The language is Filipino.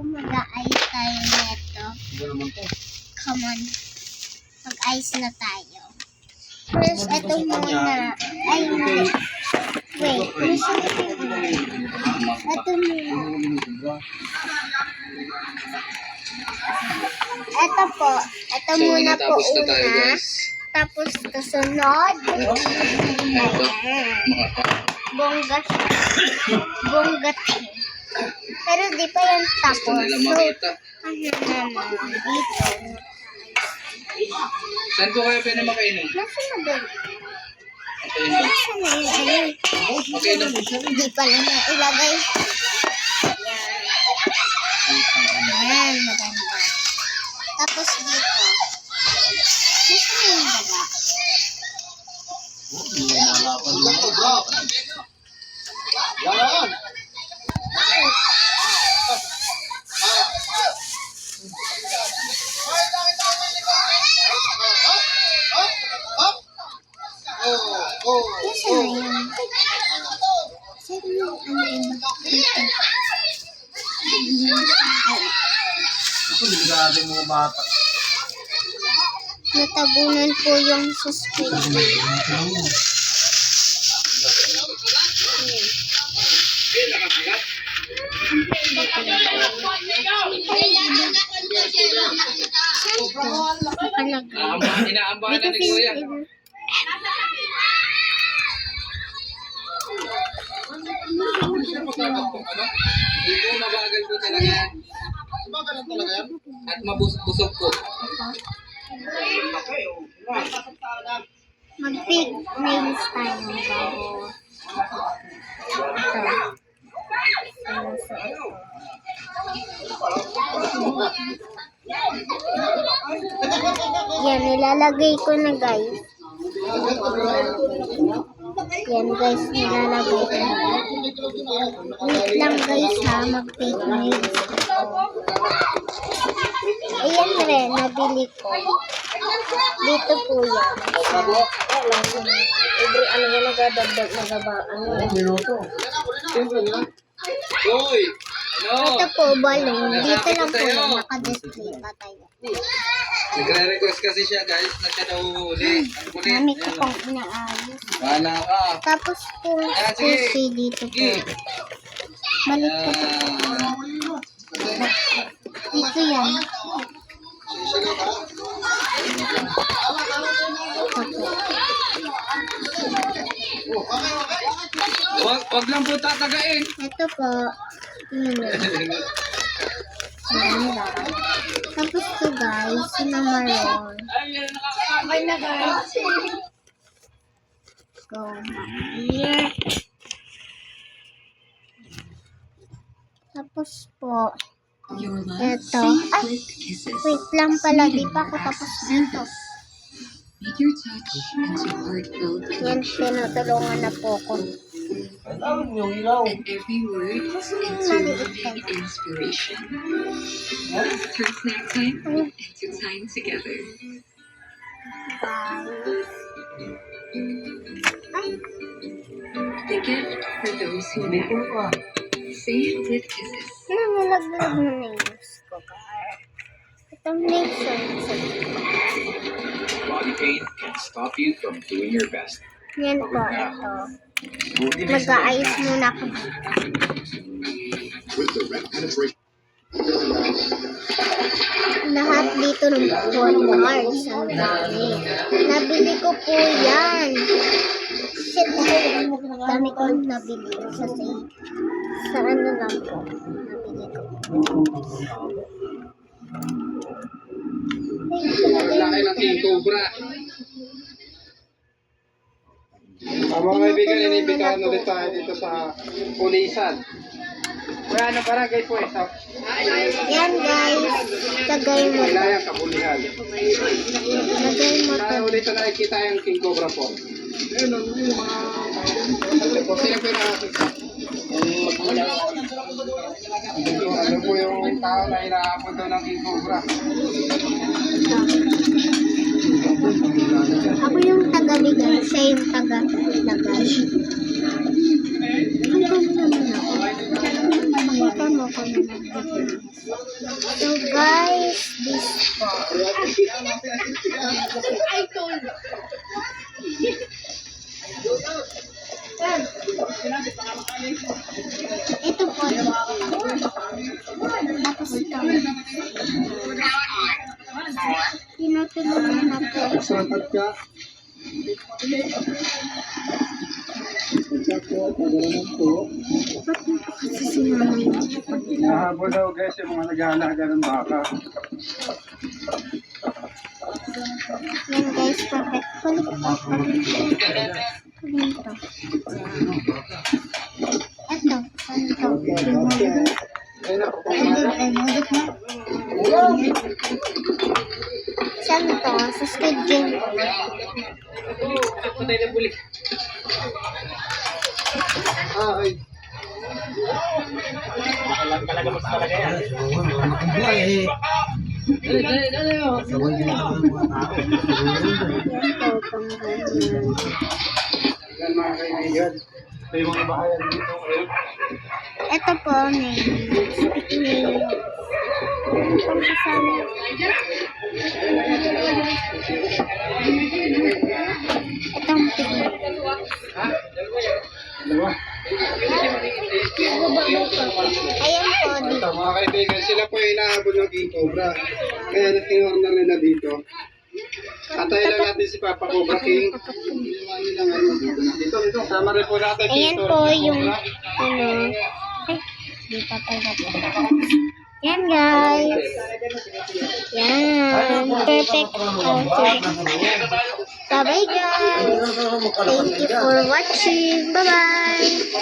mag-a-ice tayo neto. Come on. Mag-ice na tayo. First, ito muna. Ay, mali. Wait. Ito muna. Ito po. Ito So, muna po natapos na tayo, una. guys. Tapos kasunod. Bongga siya. Bongga siya. Pero di pa yan tapos. Gusto nila makita. Ano naman? Dito. Saan po kayo pwede makainom? Nasa na ba? Okay na. Nasa na yun? Okay na. Hindi pala na ilagay. Yan. Yan, maganda. Tapos dito. Nasa na yung baga? Yan! Nasa na yun? Saan yung ano yun? Ako, delikado yung mga bata. Natabunan po yung suspect. Nakalagay. Inaambahan na ni Kuya. Hindi po mabagal po talaga yan. Ganun talaga yan? At mabusog po. Mag-pig nails tayo bago. Ito. Yan, nilalagay ko na guys. Yan guys, nilalagay ko na. Wait lang guys ha, mag-pig nails. Ayan rin, nabili ko. Dito po yan. Every ano yan nagadagdag minuto. Uy! Ano? Ito po, balloon. Dito lang po yan, naka-display pa tayo. Nagre-request kasi siya guys na siya daw huli. Ang kulit. Dami ko pang inaayos. Bahala ka. Tapos po, sige. sushi dito po. Sige. Balik ko po. Dito yan. Wag lang po tatagain. Ito po. Ganda. Tapos to guys, sinamaron. Okay na guys. Go here. Tapos po, ito. Ay, wait lang pala. Di pa ako tapos dito. Make your touch into heartfelt Yan, tinutulungan na po ko. Yung ilaw. and every word into loving inspiration. From snack time to time together. Guys. Ay, The gift for those who matter. Scented kisses. nalaglag na nails ko. Itong nails Body pain can stop you from doing your best. yan po, ito. Mag-aayos muna ako dito. Lahat dito ng $4. Ang dami. Nabili ko po yan. Shit, dami ko nabili sa sale. Sa ano lang po. Nabili ko. Laki ng King Cobra. Mga kaibigan, inibigyan ulit tayo dito sa pulisan. Kaya ano para guys po isa? Yan guys. Tagay mo to. Kailangan kapulisan. Tagay mo to. Kaya ulit na nakikita yung King Cobra po. Sino po yung nakakita? Ano po yung tao na inaapon daw ng King Cobra? Ako yung taga-ligay. Siya yung taga-lagay. Ang ganda naman ako. Pakita mo. ako na nag-video. So guys, this po. Ito po. Tapos ito. Tinutulungan na po. Sakat ka. Ba't mo po kasi sinamay? Nahabol daw guys yung mga nag-aalaga ng baka. Yan guys, perfect. Kulit po. Kulit po. Ito. Ayun na po. Saan ito? Sa Squid Game po. Ay. Ito, pangganyan. Yan mga kaibigan. Ito yung mga bahayan dito. Ito po, may kasama. Itong pig. Dalawa. Ayan po, Ito dito. mga kaibigan, sila po ay inahabol ng King Cobra. Kaya nakinorder nila dito. Antayin lang natin si Papa Cobra King. Dito, sama rin po natin. Ayan dito, po si yung, Cobra. ay, di pa pala po. Yan guys. Yan. Perfect outfit. Bye-bye guys. Thank you for watching. Bye-bye.